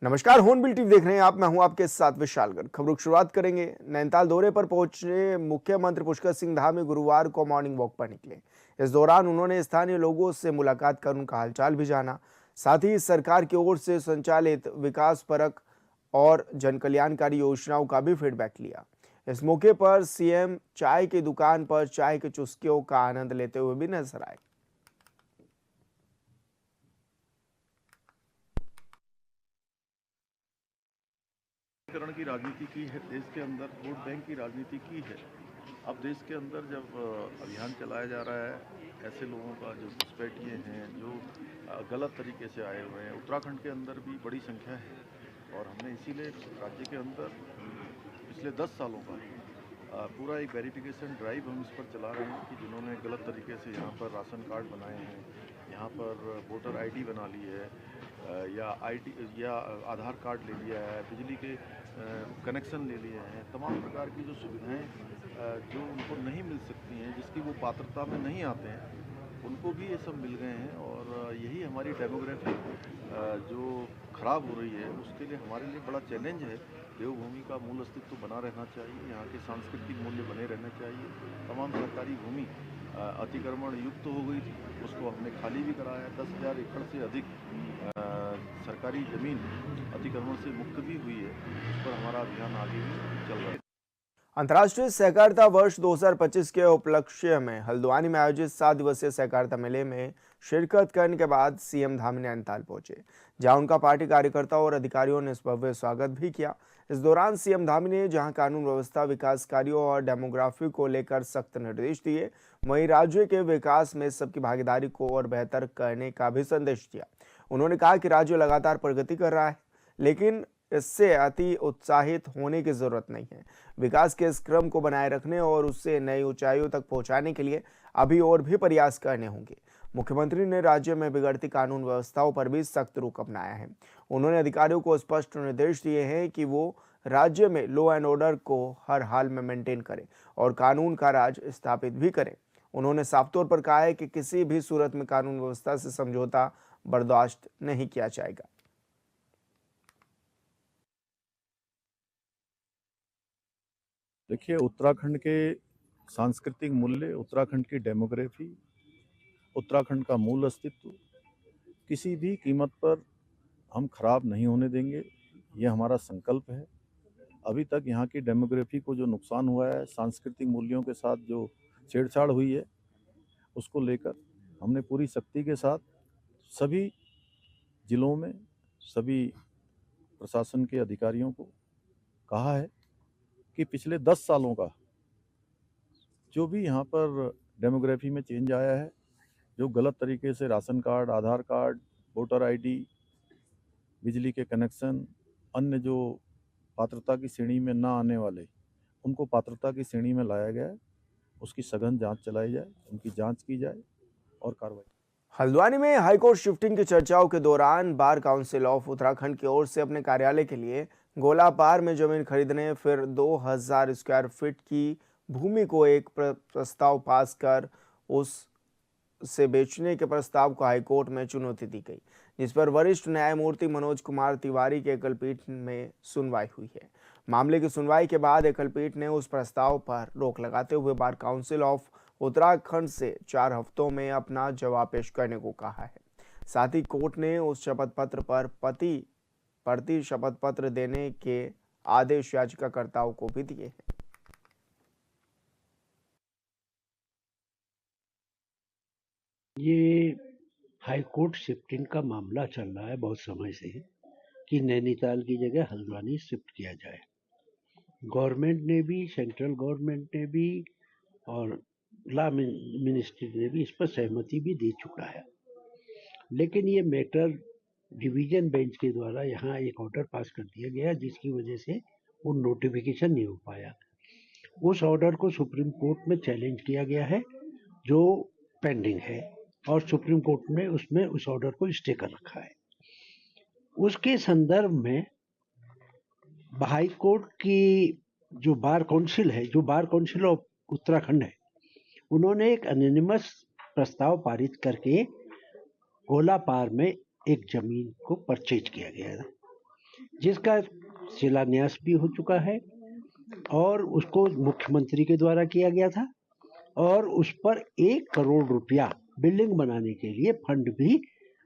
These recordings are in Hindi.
नमस्कार, होर्नबिल टीवी देख रहे हैं आप। मैं हूं आपके साथ विशालगढ़। खबरों की शुरुआत करेंगे। नैनीताल दौरे पर पहुंचे मुख्यमंत्री पुष्कर सिंह धामी गुरुवार को मॉर्निंग वॉक पर निकले। इस दौरान उन्होंने स्थानीय लोगों से मुलाकात कर उनका हालचाल भी जाना। साथ ही सरकार की ओर से संचालित विकास परक और जनकल्याणकारी योजनाओं का भी फीडबैक लिया। इस मौके पर सीएम चाय की दुकान पर चाय के चुस्कियों का आनंद लेते हुए भी नजर आए। करण की राजनीति की है देश के अंदर, वोट बैंक की राजनीति की है। अब देश के अंदर जब अभियान चलाया जा रहा है, ऐसे लोगों का जो घुसपैठिए हैं, जो गलत तरीके से आए हुए हैं, उत्तराखंड के अंदर भी बड़ी संख्या है। और हमने इसीलिए राज्य के अंदर पिछले 10 सालों का पूरा एक वेरिफिकेशन ड्राइव हम इस पर चला रहे हैं कि जिन्होंने गलत तरीके से यहाँ पर राशन कार्ड बनाए हैं, यहाँ पर वोटर आईडी बना ली है, या आईडी या आधार कार्ड ले लिया है, बिजली के कनेक्शन ले लिए हैं, तमाम प्रकार की जो सुविधाएं जो उनको नहीं मिल सकती हैं, जिसकी वो पात्रता में नहीं आते हैं, उनको भी ये सब मिल गए हैं। और यही हमारी डेमोग्राफी जो ख़राब हो रही है, उसके लिए हमारे लिए बड़ा चैलेंज है। देवभूमि का मूल अस्तित्व बना रहना चाहिए, यहाँ के सांस्कृतिक मूल्य बने रहने चाहिए। तमाम सरकारी भूमि अतिक्रमण युक्त हो गई थी, उसको हमने खाली भी कराया। 10,000 एकड़ से अधिक सरकारी ज़मीन अतिक्रमण से मुक्त भी हुई है। उस पर हमारा अभियान आगे भी चल रहा है। अंतर्राष्ट्रीय सहकारिता वर्ष 2025 के उपलक्ष्य में हल्द्वानी में आयोजित 7 दिवसीय सहकारिता मेले में शिरकत करने के बाद सीएम धामी नैनीताल पहुंचे, जहां उनका पार्टी कार्यकर्ताओं और अधिकारियों ने भव्य स्वागत भी किया। इस दौरान सीएम धामी ने जहां कानून व्यवस्था, विकास कार्यों और डेमोग्राफी को लेकर सख्त निर्देश दिए, वहीं राज्य के विकास में सबकी भागीदारी को और बेहतर करने का भी संदेश दिया। उन्होंने कहा कि राज्य लगातार प्रगति कर रहा है, लेकिन इससे अति उत्साहित होने की जरूरत नहीं है। विकास के इस क्रम को बनाए रखने और उससे नई ऊंचाइयों तक पहुंचाने के लिए अभी और भी प्रयास करने होंगे। मुख्यमंत्री ने राज्य में बिगड़ती कानून व्यवस्थाओं पर भी सख्त रुख अपनाया है। उन्होंने अधिकारियों को स्पष्ट निर्देश दिए हैं कि वो राज्य में लॉ एंड ऑर्डर को हर हाल में मेंटेन करें और कानून का राज स्थापित भी करें। उन्होंने साफ तौर पर कहा है कि किसी भी सूरत में कानून व्यवस्था से समझौता बर्दाश्त नहीं किया जाएगा। देखिए, उत्तराखंड के सांस्कृतिक मूल्य, उत्तराखंड की डेमोग्राफी, उत्तराखंड का मूल अस्तित्व किसी भी कीमत पर हम खराब नहीं होने देंगे, ये हमारा संकल्प है। अभी तक यहाँ की डेमोग्राफी को जो नुकसान हुआ है, सांस्कृतिक मूल्यों के साथ जो छेड़छाड़ हुई है, उसको लेकर हमने पूरी सख्ती के साथ सभी जिलों में सभी प्रशासन के अधिकारियों को कहा है कि पिछले 10 सालों का जो भी यहाँ पर डेमोग्राफी में चेंज आया है, जो गलत तरीके से राशन कार्ड, आधार कार्ड, वोटर आईडी, बिजली के कनेक्शन, अन्य जो पात्रता की श्रेणी में ना आने वाले, उनको पात्रता की श्रेणी में लाया गया है, उसकी सघन जांच चलाई जाए, उनकी जांच की जाए और कार्रवाई। हल्द्वानी में हाईकोर्ट शिफ्टिंग की चर्चाओं के दौरान बार काउंसिल ऑफ उत्तराखंड की ओर से अपने कार्यालय के लिए गोलापार में जमीन खरीदने, फिर 2000 स्क्वायर फीट की भूमि को एक प्रस्ताव पास कर उसे बेचने के प्रस्ताव को हाईकोर्ट में चुनौती दी गई, जिस पर वरिष्ठ न्यायमूर्ति मनोज कुमार तिवारी के एकलपीठ में सुनवाई हुई है। मामले की सुनवाई के बाद एकलपीठ ने उस प्रस्ताव पर रोक लगाते हुए बार काउंसिल ऑफ उत्तराखंड से 4 हफ्तों में अपना जवाब पेश करने को कहा है। साथ ही कोर्ट ने उस शपथ पत्र पर प्रति शपथ पत्र देने के आदेश याचिकाकर्ताओं को भी दिए हैं। ये हाईकोर्ट शिफ्टिंग का मामला चल रहा है बहुत समय से कि नैनीताल की जगह हल्द्वानी शिफ्ट किया जाए। गवर्नमेंट ने भी, सेंट्रल गवर्नमेंट ने भी और लॉ मिनिस्ट्री ने भी इस पर सहमति भी दे चुका है, लेकिन ये मैटर डिवीजन बेंच के द्वारा यहाँ एक ऑर्डर पास कर दिया गया, जिसकी वजह से वो नोटिफिकेशन नहीं हो पाया। उस ऑर्डर को सुप्रीम कोर्ट में चैलेंज किया गया है, जो पेंडिंग है, और सुप्रीम कोर्ट ने उसमें उस ऑर्डर को स्टे कर रखा है। उसके संदर्भ में हाई कोर्ट की जो बार काउंसिल है, जो बार काउंसिल ऑफ उत्तराखंड है, उन्होंने एक एनोनिमस प्रस्ताव पारित करके गोलापार में एक जमीन को परचेज किया गया था। जिसका शिलान्यास भी हो चुका है और उसको मुख्यमंत्री के द्वारा किया गया था और उस पर 1 करोड़ रुपया बिल्डिंग बनाने के लिए फंड भी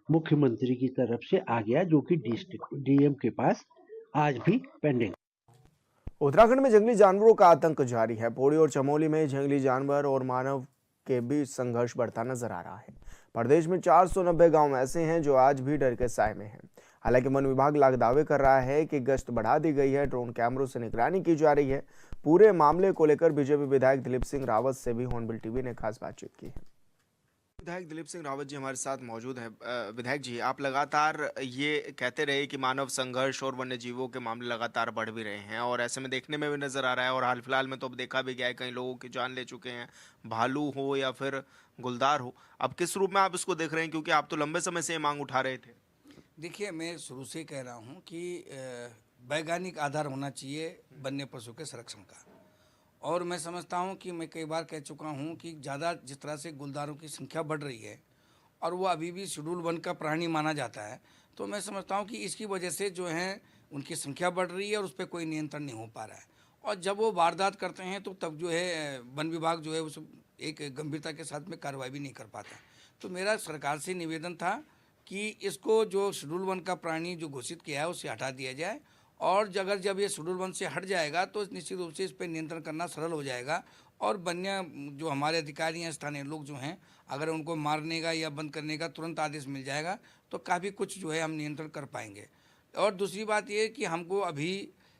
मुख्यमंत्री की तरफ से आ गया, जो कि डीएम के पास आज भी पेंडिंग। उत्तराखंड में जंगली जानवरों का आतंक जारी है। पौड़ी और चमोली में जंगली जानवर और मानव के बीच संघर्ष बढ़ता नजर आ रहा है। प्रदेश में 490 गांव ऐसे हैं जो आज भी डर के साए में हैं। हालांकि वन विभाग लाख दावे कर रहा है कि गश्त बढ़ा दी गई है, ड्रोन कैमरों से निगरानी की जा रही है। पूरे मामले को लेकर बीजेपी विधायक दिलीप सिंह रावत से भी हॉर्नबिल टीवी ने खास बातचीत की है। विधायक दिलीप सिंह रावत जी हमारे साथ मौजूद हैं। विधायक जी, आप लगातार ये कहते रहे कि मानव संघर्ष और वन्य जीवों के मामले लगातार बढ़ भी रहे हैं और ऐसे में देखने में भी नजर आ रहा है और हाल फिलहाल में तो अब देखा भी गया है, कई लोगों की जान ले चुके हैं, भालू हो या फिर गुलदार हो। अब किस रूप में आप इसको देख रहे हैं, क्योंकि आप तो लंबे समय से ये मांग उठा रहे थे? देखिए, मैं शुरू से कह रहा हूँ कि वैज्ञानिक आधार होना चाहिए वन्य पशु के संरक्षण का। और मैं समझता हूँ कि मैं कई बार कह चुका हूँ कि ज़्यादा जिस तरह से गुलदारों की संख्या बढ़ रही है और वो अभी भी शेड्यूल वन का प्राणी माना जाता है, तो मैं समझता हूँ कि इसकी वजह से जो है उनकी संख्या बढ़ रही है और उस पर कोई नियंत्रण नहीं हो पा रहा है। और जब वो वारदात करते हैं तो तब जो है वन विभाग जो है उस एक गंभीरता के साथ में कार्रवाई भी नहीं कर पाता। तो मेरा सरकार से निवेदन था कि इसको जो शेड्यूल वन का प्राणी जो घोषित किया है उससे हटा दिया जाए और अगर जब ये शेड्यूल वन से हट जाएगा तो निश्चित रूप से इस पर नियंत्रण करना सरल हो जाएगा और वन्य जो हमारे अधिकारी हैं, स्थानीय लोग जो हैं, अगर उनको मारने का या बंद करने का तुरंत आदेश मिल जाएगा तो काफ़ी कुछ जो है हम नियंत्रण कर पाएंगे। और दूसरी बात ये कि हमको अभी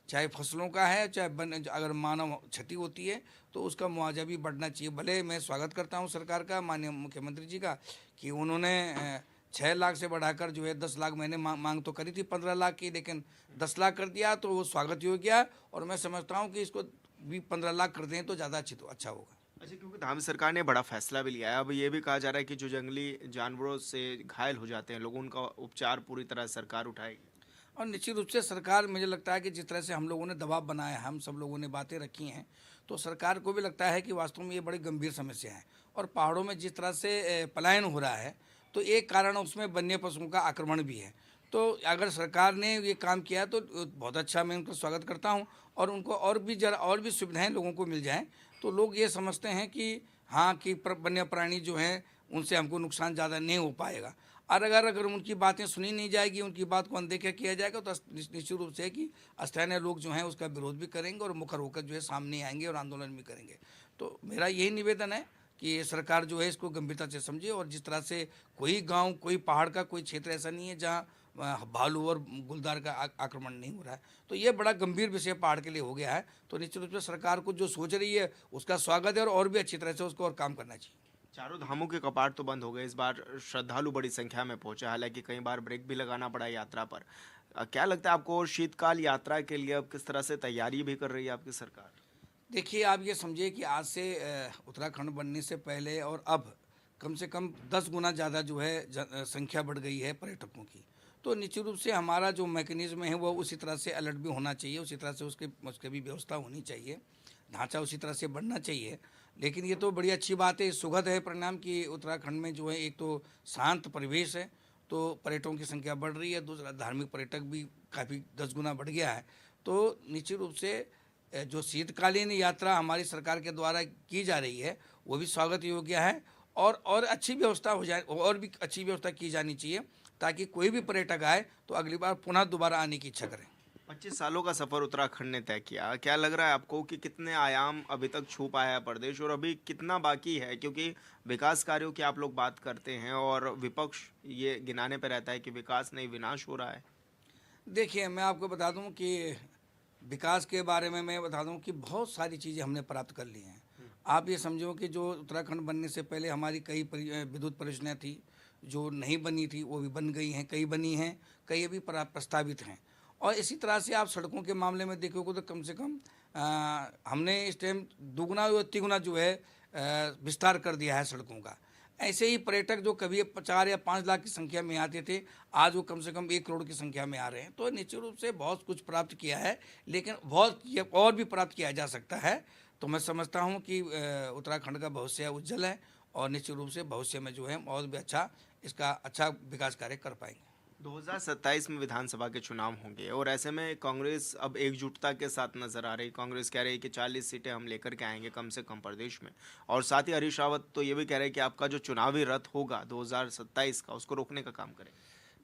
चाहे फसलों का है चाहे अगर मानव क्षति होती है तो उसका मुआवजा भी बढ़ना चाहिए। भले मैं स्वागत करता हूँ सरकार का, माननीय मुख्यमंत्री जी का, कि उन्होंने 6 लाख से बढ़ाकर जो है 10 लाख, मैंने मांग तो करी थी 15 लाख की, लेकिन 10 लाख कर दिया तो वो स्वागत योग्य है। और मैं समझता हूँ कि इसको भी 15 लाख कर दें तो ज़्यादा अच्छा होगा। अच्छा, क्योंकि धामी सरकार ने बड़ा फैसला भी लिया है। अब ये भी कहा जा रहा है कि जो जंगली जानवरों से घायल हो जाते हैं लोग, उनका उपचार पूरी तरह सरकार उठाएगी। और निश्चित रूप से सरकार, मुझे लगता है कि जिस तरह से हम लोगों ने दबाव बनाया, हम सब लोगों ने बातें रखी हैं, तो सरकार को भी लगता है कि वास्तव में ये बड़ी गंभीर समस्या है। और पहाड़ों में जिस तरह से पलायन हो रहा है तो एक कारण उसमें वन्य पशुओं का आक्रमण भी है। तो अगर सरकार ने ये काम किया तो बहुत अच्छा, मैं उनका स्वागत करता हूँ। और उनको और भी सुविधाएं लोगों को मिल जाएं तो लोग ये समझते हैं कि हाँ कि वन्य प्राणी जो हैं उनसे हमको नुकसान ज़्यादा नहीं हो पाएगा। और अगर उनकी बातें सुनी नहीं जाएगी, उनकी बात को अनदेखा किया जाएगा तो निश्चित रूप से कि स्थानीय लोग जो हैं उसका विरोध भी करेंगे और मुखर होकर जो है सामने आएंगे और आंदोलन भी करेंगे। तो मेरा यही निवेदन है कि सरकार जो है इसको गंभीरता से समझे और जिस तरह से कोई गांव, कोई पहाड़ का कोई क्षेत्र ऐसा नहीं है जहां भालू और गुलदार का आक्रमण नहीं हो रहा है। तो ये बड़ा गंभीर विषय पहाड़ के लिए हो गया है। तो निश्चित रूप से सरकार को जो सोच रही है उसका स्वागत है और भी अच्छी तरह से उसको और काम करना चाहिए। चारों धामों के कपाट तो बंद हो गए, इस बार श्रद्धालु बड़ी संख्या में पहुंचे, हालांकि कई बार ब्रेक भी लगाना पड़ा यात्रा पर। क्या लगता है आपको, शीतकाल यात्रा के लिए अब किस तरह से तैयारी भी कर रही है आपकी सरकार? देखिए, आप ये समझिए कि आज से उत्तराखंड बनने से पहले और अब कम से कम 10 गुना ज़्यादा जो है संख्या बढ़ गई है पर्यटकों की। तो निश्चित रूप से हमारा जो मैकेनिज्म है वो उसी तरह से अलर्ट भी होना चाहिए, उसी तरह से उसकी भी व्यवस्था होनी चाहिए, ढांचा उसी तरह से बढ़ना चाहिए। लेकिन ये तो बड़ी अच्छी बात है, सुखद है परिणाम कि उत्तराखंड में जो है एक तो शांत परिवेश है तो पर्यटकों की संख्या बढ़ रही है, दूसरा धार्मिक पर्यटक भी काफ़ी 10 गुना बढ़ गया है। तो निश्चित रूप से जो शीतकालीन यात्रा हमारी सरकार के द्वारा की जा रही है वो भी स्वागत योग्य है और अच्छी व्यवस्था हो जाए और भी अच्छी व्यवस्था की जानी चाहिए ताकि कोई भी पर्यटक आए तो अगली बार पुनः दोबारा आने की इच्छा करें। 25 सालों का सफर उत्तराखंड ने तय किया, क्या लग रहा है आपको कि कितने आयाम अभी तक छू पाया है प्रदेश और अभी कितना बाकी है? क्योंकि विकास कार्यों की आप लोग बात करते हैं और विपक्ष ये गिनाने पर रहता है कि विकास नहीं विनाश हो रहा है। देखिए, मैं आपको बता दूं कि विकास के बारे में मैं बता दूं कि बहुत सारी चीज़ें हमने प्राप्त कर ली हैं। आप ये समझो कि जो उत्तराखंड बनने से पहले हमारी कई विद्युत परियोजनाएं थी जो नहीं बनी थी वो भी बन गई हैं, कई बनी हैं, कई अभी प्रस्तावित हैं। और इसी तरह से आप सड़कों के मामले में देखोगे तो कम से कम हमने इस टाइम दुगुना या तिगुना जो है विस्तार कर दिया है सड़कों का। ऐसे ही पर्यटक जो कभी 4 या 5 लाख की संख्या में आते थे, आज वो कम से कम 1 करोड़ की संख्या में आ रहे हैं। तो निश्चित रूप से बहुत कुछ प्राप्त किया है, लेकिन बहुत और भी प्राप्त किया जा सकता है। तो मैं समझता हूँ कि उत्तराखंड का भविष्य उज्जवल है और निश्चित रूप से भविष्य में जो है और भी अच्छा इसका अच्छा विकास कार्य कर पाएंगे। 2027 में विधानसभा के चुनाव होंगे और ऐसे में कांग्रेस अब एकजुटता के साथ नजर आ रही। कांग्रेस कह रही है कि 40 सीटें हम लेकर के आएंगे कम से कम प्रदेश में, और साथ ही हरीश रावत तो ये भी कह रहे हैं कि आपका जो चुनावी रथ होगा 2027 का, उसको रोकने का काम करें।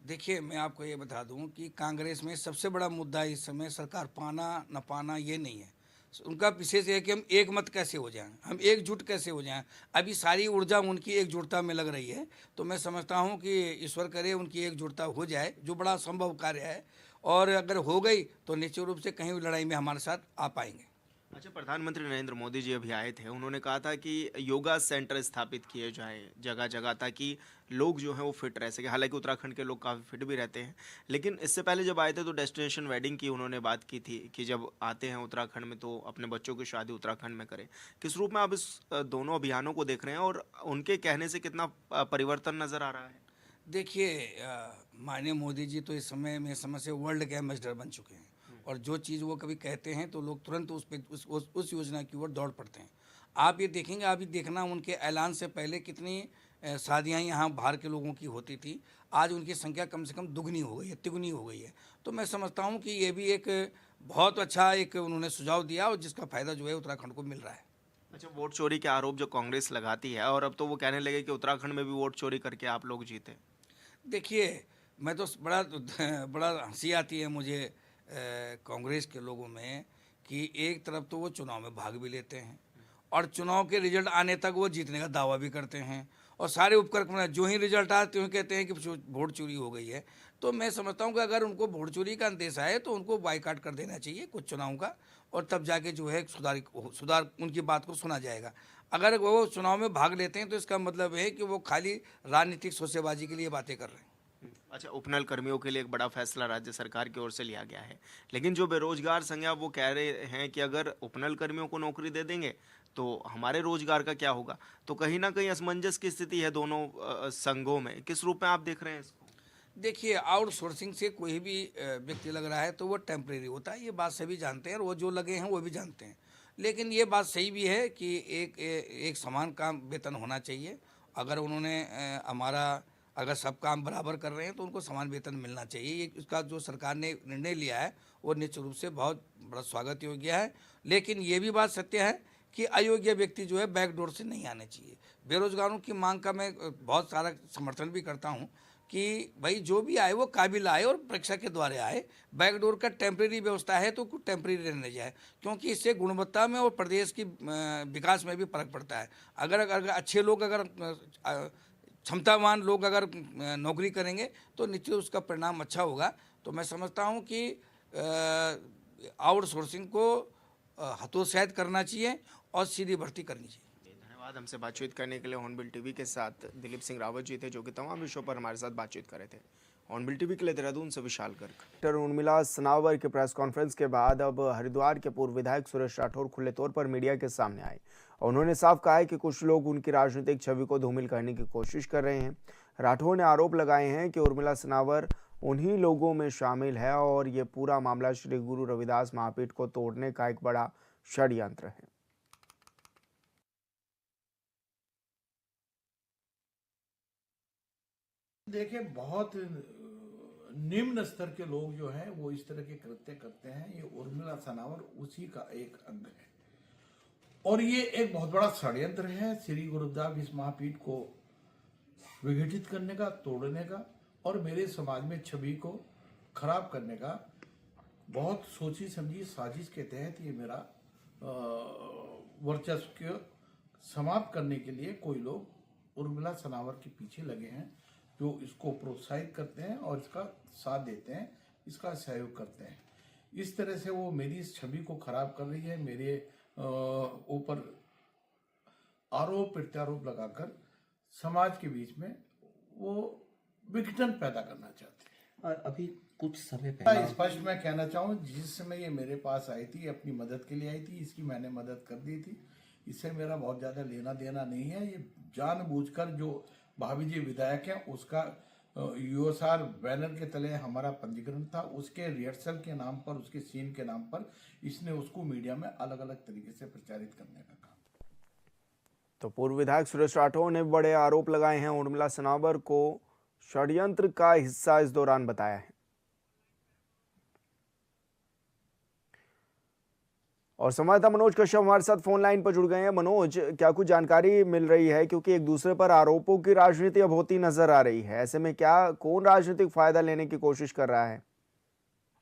देखिए, मैं आपको ये बता दूं कि कांग्रेस में सबसे बड़ा मुद्दा इस समय सरकार पाना न पाना ये नहीं है। उनका विशेष है कि हम एक मत कैसे हो जाएं, हम एकजुट कैसे हो जाएं। अभी सारी ऊर्जा उनकी एकजुटता में लग रही है। तो मैं समझता हूं कि ईश्वर करे उनकी एकजुटता हो जाए, जो बड़ा संभव कार्य है। और अगर हो गई तो निश्चित रूप से कहीं भी लड़ाई में हमारे साथ आ पाएंगे। अच्छा, प्रधानमंत्री नरेंद्र मोदी जी अभी आए थे, उन्होंने कहा था कि योगा सेंटर स्थापित किए जाएं जगह जगह, ताकि लोग जो हैं वो फिट रह सके। हालांकि उत्तराखंड के लोग काफ़ी फिट भी रहते हैं, लेकिन इससे पहले जब आए थे तो डेस्टिनेशन वेडिंग की उन्होंने बात की थी कि जब आते हैं उत्तराखंड में तो अपने बच्चों की शादी उत्तराखंड में करें। किस रूप में आप इस दोनों अभियानों को देख रहे हैं और उनके कहने से कितना परिवर्तन नज़र आ रहा है? देखिए, माननीय मोदी जी तो इस समय में समय से वर्ल्ड के एम्बेसडर बन चुके हैं। और जो चीज़ वो कभी कहते हैं तो लोग तुरंत उस पे उस योजना की ओर दौड़ पड़ते हैं। आप ये देखेंगे, आप ये देखना, उनके ऐलान से पहले कितनी शादियाँ यहाँ बाहर के लोगों की होती थी। आज उनकी संख्या कम से कम दुगनी हो गई है, तिगुनी हो गई है। तो मैं समझता हूँ कि ये भी एक बहुत अच्छा एक उन्होंने सुझाव दिया और जिसका फ़ायदा जो है उत्तराखंड को मिल रहा है। अच्छा, वोट चोरी के आरोप जो कांग्रेस लगाती है, और अब तो वो कहने लगे कि उत्तराखंड में भी वोट चोरी करके आप लोग जीते। देखिए, मैं तो बड़ा बड़ा हंसी आती है मुझे कांग्रेस के लोगों में कि एक तरफ तो वो चुनाव में भाग भी लेते हैं और चुनाव के रिजल्ट आने तक वो जीतने का दावा भी करते हैं, और सारे उपक्रम जो ही रिजल्ट आए त्यों ही कहते हैं कि वोट चोरी हो गई है। तो मैं समझता हूँ कि अगर उनको वोट चोरी का अंदेशा है तो उनको बाइकाट कर देना चाहिए कुछ चुनाव का, और तब जाके जो है सुधार उनकी बात को सुना जाएगा। अगर वो चुनाव में भाग लेते हैं तो इसका मतलब है कि वो खाली राजनीतिक शोसेबाजी के लिए बातें कर रहे हैं। अच्छा, उपनल कर्मियों के लिए एक बड़ा फैसला राज्य सरकार की ओर से लिया गया है, लेकिन जो बेरोजगार संघ है वो कह रहे हैं कि अगर उपनल कर्मियों को नौकरी दे देंगे तो हमारे रोजगार का क्या होगा। तो कहीं ना कहीं असमंजस की स्थिति है दोनों संघों में। किस रूप में आप देख रहे हैं इसको? देखिए, आउटसोर्सिंग से कोई भी व्यक्ति लग रहा है तो वो टेम्परेरी होता है, ये बात सभी जानते हैं और वो जो लगे हैं वो भी जानते हैं। लेकिन ये बात सही भी है कि एक समान काम वेतन होना चाहिए। अगर उन्होंने अगर सब काम बराबर कर रहे हैं तो उनको समान वेतन मिलना चाहिए। ये इसका जो सरकार ने निर्णय लिया है वो निश्चित रूप से बहुत बड़ा स्वागत योग्य है। लेकिन ये भी बात सत्य है कि अयोग्य व्यक्ति जो है बैकडोर से नहीं आने चाहिए। बेरोजगारों की मांग का मैं बहुत सारा समर्थन भी करता हूँ कि भाई जो भी आए वो काबिल आए और परीक्षा के द्वारे आए। बैकडोर का टेम्परेरी व्यवस्था है तो कुछ टेम्परेरी रहने जाए, क्योंकि इससे गुणवत्ता में और प्रदेश की विकास में भी फर्क पड़ता है। अगर अच्छे लोग, अगर क्षमतावान लोग अगर नौकरी करेंगे तो निश्चित उसका परिणाम अच्छा होगा। तो मैं समझता हूँ कि आउटसोर्सिंग को हतोत्साहित करना चाहिए और सीधी भर्ती करनी चाहिए। धन्यवाद। हमसे बातचीत करने के लिए हॉर्नबिल टीवी के साथ दिलीप सिंह रावत जी थे, जो कि तमाम विषयों पर हमारे साथ बातचीत कर रहे थे। हॉर्नबिल टीवी के लिए देहरादून से विशाल गर्ग। डॉक्टर उर्मिला सनावर के प्रेस कॉन्फ्रेंस के बाद अब हरिद्वार के पूर्व विधायक सुरेश राठौर खुले तौर पर मीडिया के सामने आए और उन्होंने साफ कहा है कि कुछ लोग उनकी राजनीतिक छवि को धूमिल करने की कोशिश कर रहे हैं। राठौर ने आरोप लगाए हैं कि उर्मिला सनावर उन्हीं लोगों में शामिल है और ये पूरा मामला श्री गुरु रविदास महापीठ को तोड़ने का एक बड़ा षड्यंत्र है। देखिए, बहुत निम्न स्तर के लोग जो हैं वो इस तरह के कृत्य करते हैं। ये उर्मिला सनावर उसी का एक अंग है और ये एक बहुत बड़ा षड्यंत्र है श्री गुरुदास महापीठ को विघटित करने का, तोड़ने का और मेरे समाज में छवि को खराब करने का। बहुत सोची समझी साजिश के तहत ये मेरा वर्चस्व को समाप्त करने के लिए कोई लोग उर्मिला सनावर के पीछे लगे हैं, जो इसको प्रोत्साहित करते हैं और इसका साथ देते हैं, इसका सहयोग करते हैं। इस तरह से वो मेरी इस छवि को खराब कर रही है, मेरे ऊपर आरोप प्रत्यारोप लगाकर समाज के बीच में वो विघटन पैदा करना चाहते हैं। और अभी कुछ समय पहले स्पष्ट मैं कहना चाहूँ, जिस समय ये मेरे पास आई थी, अपनी मदद के लिए आई थी, इसकी मैंने मदद कर दी थी। इससे मेरा बहुत ज़्यादा लेना देना नहीं है। ये जानबूझकर जो भाभी जी विधायक हैं उसका यूएसआर बैनर के तले हमारा पंजीकरण था, उसके रिहर्सल के नाम पर, उसके सीन के नाम पर इसने उसको मीडिया में अलग अलग तरीके से प्रचारित करने का काम। तो पूर्व विधायक सुरेश राठौर ने बड़े आरोप लगाए हैं उर्मिला सनावर को षड्यंत्र का हिस्सा इस दौरान बताया है। और संवाददाता मनोज कश्यप हमारे साथ फोन लाइन पर जुड़ गए हैं। मनोज, क्या कुछ जानकारी मिल रही है, क्योंकि एक दूसरे पर आरोपों की राजनीति अब होती नजर आ रही है, ऐसे में क्या कौन राजनीतिक फायदा लेने की कोशिश कर रहा है?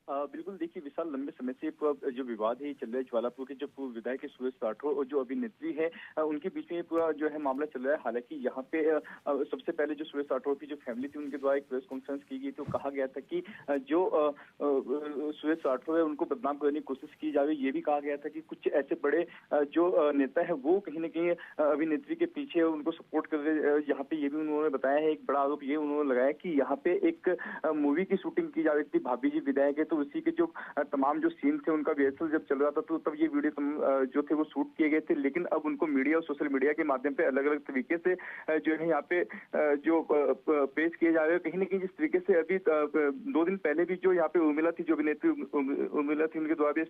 बिल्कुल देखिए विशाल, लंबे समय से पूरा जो विवाद है ये चल रहा है ज्वालापुर के जो पूर्व विधायक है सुरेश राठौर और जो अभिनेत्री है उनके बीच में ये पूरा जो है मामला चल रहा है। हालांकि यहाँ पे सबसे पहले जो सुरेश राठौर की जो फैमिली थी उनके द्वारा एक प्रेस कॉन्फ्रेंस की गई, तो कहा गया था कि जो सुरेश राठौर है उनको बदनाम करने की कोशिश की जा रही है। ये भी कहा गया था कि कुछ ऐसे बड़े जो नेता है वो कहीं ना कहीं अभिनेत्री के पीछे उनको सपोर्ट कर रहे। यहाँ पे ये भी उन्होंने बताया है, एक बड़ा आरोप ये उन्होंने लगाया कि यहाँ पे एक मूवी की शूटिंग की जा रही थी, भाभी जी विधायक है, तो उसी के जो तमाम जो सीन थे उनका रिहर्सल जब चल रहा था तो तब ये वीडियो जो थे वो शूट किए गए थे। लेकिन अब उनको मीडिया और सोशल मीडिया के माध्यम पे अलग अलग तरीके से जो है यहाँ पे जो पेश किए जा रहे हैं। कहीं ना कहीं जिस तरीके से अभी 2 दिन पहले भी जो यहाँ पे उर्मिला थी, जो अभिनेत्री उर्मिला थी, उनके द्वारा भी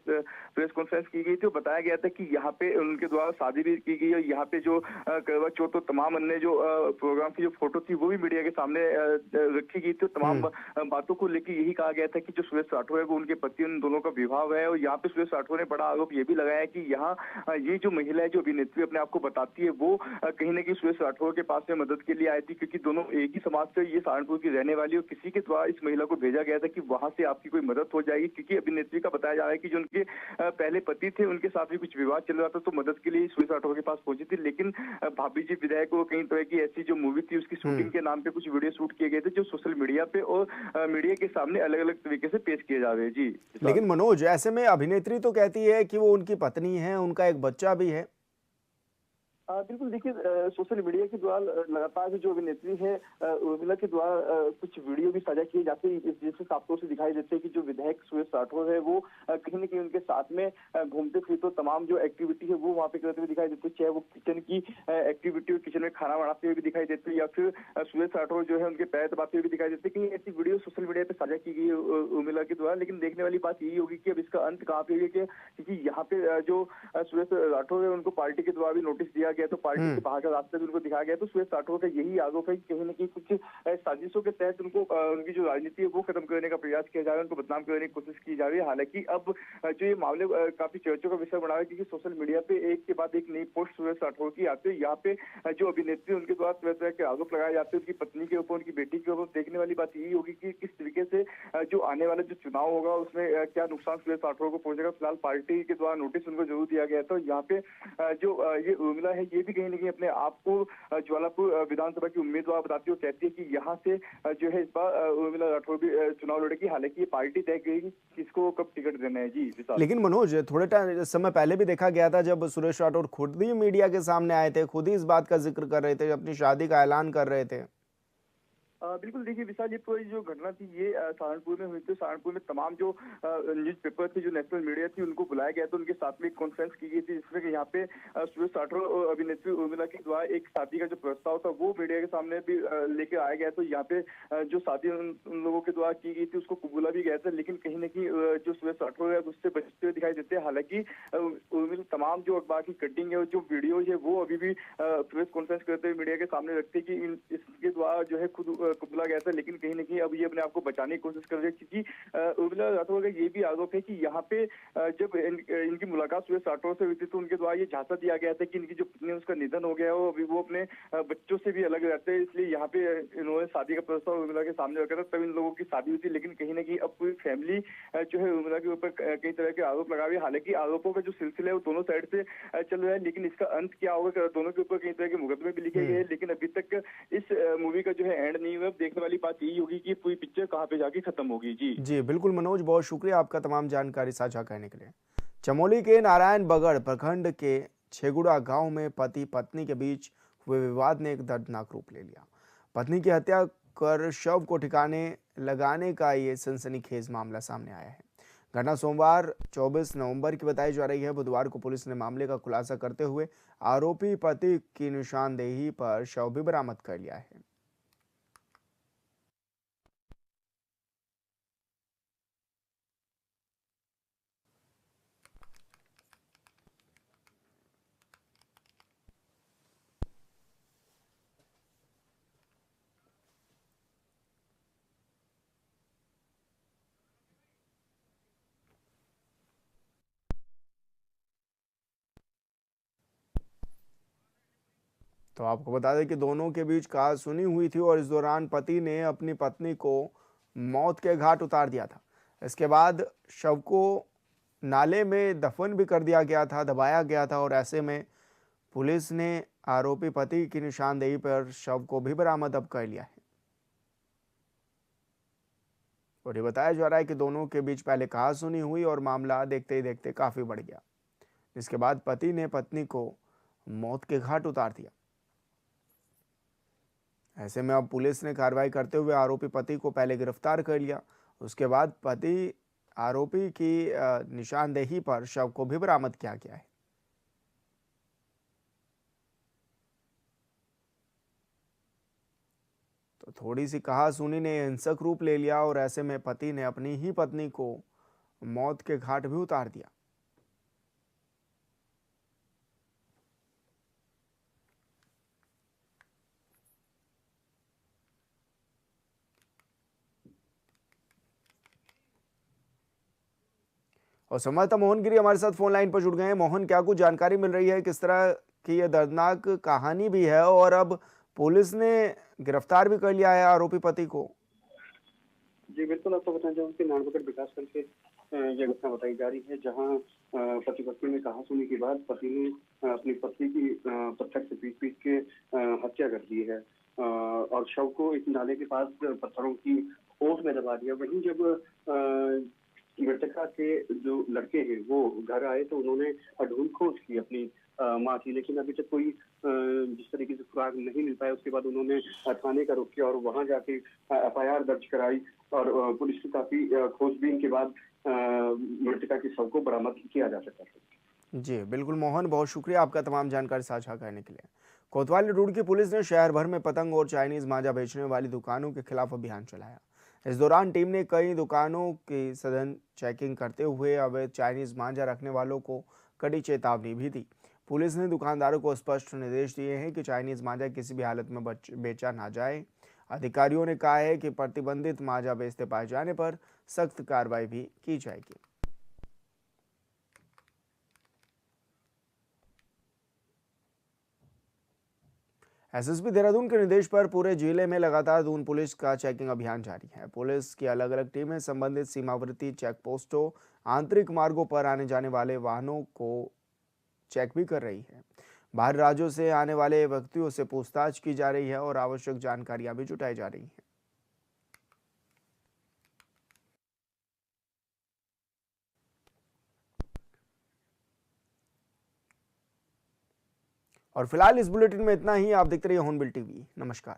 प्रेस कॉन्फ्रेंस की गई थी, तो बताया गया था कि यहाँ पे उनके द्वारा शादी भी की गई और यहाँ पे जो करवा चौथ तो तमाम अन्य जो प्रोग्राम की जो फोटो थी वो भी मीडिया के सामने रखी गई थी। तमाम बातों को लेकर यही कहा गया था कि जो सुरेश राठौर है वो उनके पति, उन दोनों का विवाह है। और यहाँ पे सुरेश राठौर ने बड़ा आरोप ये भी लगाया कि यहाँ ये जो महिला है, जो अभिनेत्री अपने आप को बताती है, वो कहीं ना कहीं सुरेश राठौर के पास में मदद के लिए आई थी, क्योंकि दोनों एक ही समाज से, ये सहारनपुर की रहने वाली, और किसी के द्वारा इस महिला को भेजा गया था कि वहां से आपकी कोई मदद हो जाएगी। क्योंकि अभिनेत्री का बताया जा रहा है कि जो उनके पहले पति थे उनके साथ भी कुछ विवाद चल रहा था, तो मदद के लिए सुरेश राठौर के पास पहुंची थी। लेकिन भाभी जी विधायक को कई तरह की ऐसी जो मूवी थी उसकी शूटिंग के नाम पे कुछ वीडियो शूट किए गए थे, जो सोशल मीडिया पे और मीडिया के सामने अलग अलग तरीके से पेश किए जा रहे हैं। जी लेकिन मनोज, ऐसे में अभिनेत्री तो कहती है कि वो उनकी पत्नी है, उनका एक बच्चा भी है। बिल्कुल देखिए, सोशल मीडिया के द्वारा लगातार जो अभिनेत्री है उर्मिला के द्वारा कुछ वीडियो भी साझा किए जाते हैं, जिससे साफ तौर से दिखाई देते हैं कि जो विधायक सुरेश राठौर है वो कहीं न कहीं उनके साथ में घूमते फिरते, तो तमाम जो एक्टिविटी है वो वहाँ पे करते हुए दिखाई देते हैं, चाहे वो किचन की एक्टिविटी हो, किचन में खाना बनाते हुए भी दिखाई देते हैं, या फिर सुरेश राठौर जो है उनके पैर दबाते हुए भी दिखाई देते हैं। कहीं ऐसी वीडियो सोशल मीडिया पे साझा की गई उर्मिला के द्वारा। लेकिन देखने वाली बात यही होगी कि अब इसका अंत कहाँ पे है, क्योंकि यहाँ पे जो सुरेश राठौर है उनको पार्टी के द्वारा भी नोटिस दिया गया, तो पार्टी के बाहर का रास्ता भी उनको दिखाया गया। तो सुरेश राठौर का यही आरोप है कि कहीं न कहीं कुछ साजिशों के तहत उनको उनकी जो राजनीति है वो खत्म करने का प्रयास किया जा रहा है, उनको बदनाम करने की कोशिश की जा रही है। हालांकि अब जो ये मामले काफी चर्चों का विषय बना है, क्योंकि सोशल मीडिया पे एक के बाद एक नई पोस्ट सुरेश राठौर की आती है। यहाँ पे जो अभिनेत्री उनके द्वारा तरह तरह के आरोप लगाए जाते हैं, उनकी पत्नी के ऊपर, उनकी बेटी के ऊपर। देखने वाली बात यही होगी कि किस तरीके से जो आने वाला जो चुनाव होगा उसमें क्या नुकसान सुरेश राठौर को पहुंचेगा। फिलहाल पार्टी के द्वारा नोटिस उनको जरूर दिया गया था। यहाँ पे जो ये उर्मिला है ये भी कहीं ना कहीं अपने आप को ज्वालापुर विधानसभा की उम्मीदवार बताती है, कहती है कि यहाँ से जो है इस बार उर्मिला राठौर भी चुनाव लड़ेगी। हालांकि ये पार्टी तय करेगी किसको कब टिकट देना है। जी लेकिन मनोज, थोड़े समय पहले भी देखा गया था जब सुरेश राठौर खुद भी मीडिया के सामने आए थे, खुद ही इस बात का जिक्र कर रहे थे, अपनी शादी का ऐलान कर रहे थे। बिल्कुल देखिए विशाल, ये पूरी जो घटना थी ये सहारनपुर में हुई थी। सहारनपुर में तमाम जो न्यूज़पेपर थे, जो नेशनल मीडिया थी, उनको बुलाया गया था, उनके साथ में एक कॉन्फ्रेंस की गई थी, जिसमें कि यहाँ पे सुरेश राठौर और अभिनेत्री उर्मिला के द्वारा एक शादी का जो प्रस्ताव था वो मीडिया के सामने भी लेके आया गया। तो यहाँ पे जो शादी उन लोगों के द्वारा की गई थी उसको कबूला भी गया था, लेकिन कहीं न कहीं जो सुरेश राठौर है उससे बचते हुए दिखाई देते हैं। हालांकि उर्मिला तमाम जो अखबार की कटिंग है, जो वीडियो है, वो अभी भी प्रेस कॉन्फ्रेंस करते हुए मीडिया के सामने रखते कि इसके द्वारा जो है खुद कबूला गया था। लेकिन कहीं ना कहीं अब ये अपने आप को बचाने की कोशिश कर रहे हैं, क्योंकि उर्मिला राठौर का ये भी आरोप है कि यहाँ पे जब इनकी मुलाकात सुरेश राठौर से हुई थी तो उनके द्वारा ये झांसा दिया गया था कि इनकी जो पत्नी है उसका निधन हो गया हो, अभी वो अपने बच्चों से भी अलग रहते हैं, इसलिए यहाँ पे इन्होंने शादी का प्रस्ताव उर्मिला के सामने रखा था, तब इन लोगों की शादी हुई थी। लेकिन कहीं ना कहीं अब पूरी फैमिली जो है उर्मिला के ऊपर कई तरह के आरोप लगा रही है। हालांकि आरोपों का जो सिलसिला है वो दोनों साइड से चल रहा है, लेकिन इसका अंत क्या होगा, दोनों के ऊपर कई तरह के मुकदमे भी लिखे गए हैं, लेकिन अभी तक इस मूवी का जो है एंड नहीं हुआ। देखने वाली बात यही होगी कि पूरी पिक्चर कहाँ पे जाके खत्म होगी। जी बिल्कुल मनोज, बहुत शुक्रिया आपका तमाम जानकारी साझा करने के लिए। चमोली के नारायण बगड़ प्रखंड के छेगुड़ा गांव में पति पत्नी के बीच हुए विवाद ने एक दर्दनाक रूप ले लिया। पत्नी की हत्या कर शव को ठिकाने लगाने का ये सनसनीखेज मामला सामने आया है। घटना सोमवार 24 नवंबर की बताई जा रही है। बुधवार को पुलिस ने मामले का खुलासा करते हुए आरोपी पति की निशानदेही पर शव भी बरामद कर लिया है। तो आपको बता दें कि दोनों के बीच कहासुनी हुई थी और इस दौरान पति ने अपनी पत्नी को मौत के घाट उतार दिया था। इसके बाद शव को नाले में दफन भी कर दिया गया था, दबाया गया था और ऐसे में पुलिस ने आरोपी पति की निशानदेही पर शव को भी बरामद अब कर लिया है। और ये बताया जा रहा है कि दोनों के बीच पहले कहासुनी हुई और मामला देखते ही देखते काफी बढ़ गया, जिसके बाद पति ने पत्नी को मौत के घाट उतार दिया। ऐसे में अब पुलिस ने कार्रवाई करते हुए आरोपी पति को पहले गिरफ्तार कर लिया, उसके बाद पति आरोपी की निशानदेही पर शव को भी बरामद किया गया है। तो थोड़ी सी कहासुनी ने हिंसक रूप ले लिया और ऐसे में पति ने अपनी ही पत्नी को मौत के घाट भी उतार दिया। और संवाददाता मोहन गिरी हमारे साथ फोन लाइन पर जुड़ गए हैं। मोहन, क्या कुछ जानकारी मिल रही है, किस तरह की ये दर्दनाक कहानी भी है और अब पुलिस ने गिरफ्तार भी कर लिया है आरोपी पति को? जी बिल्कुल, आपको बताना चाहूँगा कि नानबगढ़ विकास खंड से यह घटना बताई जा रही है, जहां पति पत्नी में कहासुनी के बाद पति ने अपनी पत्नी की पत्थर से पीट के हत्या कर दी है और शव को एक नाले के पास पत्थरों की ओट में दबा दिया। वहीं जब मृतका के जो लड़के हैं वो घर आए तो उन्होंने ढूंढ खोज की अपनी माँ की, लेकिन अभी तक कोई जिस तरीके से सुराग नहीं मिल पाया। उसके बाद उन्होंने थाने का रुख किया और वहां जाके एफआईआर दर्ज कराई और पुलिस की काफी खोजबीन के बाद मृतका के शव को बरामद किया जा सका है। जी बिल्कुल मोहन, बहुत शुक्रिया आपका तमाम जानकारी साझा करने के लिए। कोतवाली रोड की पुलिस ने शहर भर में पतंग और चाइनीज मांझा बेचने वाली दुकानों के खिलाफ अभियान चलाया। इस दौरान टीम ने कई दुकानों की सघन चेकिंग करते हुए अवैध चाइनीज मांझा रखने वालों को कड़ी चेतावनी भी दी। पुलिस ने दुकानदारों को स्पष्ट निर्देश दिए हैं कि चाइनीज मांझा किसी भी हालत में बेचा ना जाए। अधिकारियों ने कहा है कि प्रतिबंधित मांझा बेचते पाए जाने पर सख्त कार्रवाई भी की जाएगी। एसएसपी देहरादून के निर्देश पर पूरे जिले में लगातार दून पुलिस का चेकिंग अभियान जारी है। पुलिस की अलग अलग टीमें संबंधित सीमावर्ती चेक पोस्टों, आंतरिक मार्गों पर आने जाने वाले वाहनों को चेक भी कर रही है। बाहर राज्यों से आने वाले व्यक्तियों से पूछताछ की जा रही है और आवश्यक जानकारियां भी जुटाई जा रही हैं। और फिलहाल इस बुलेटिन में इतना ही। आप देखते रहिए हॉर्नबिल टीवी। नमस्कार।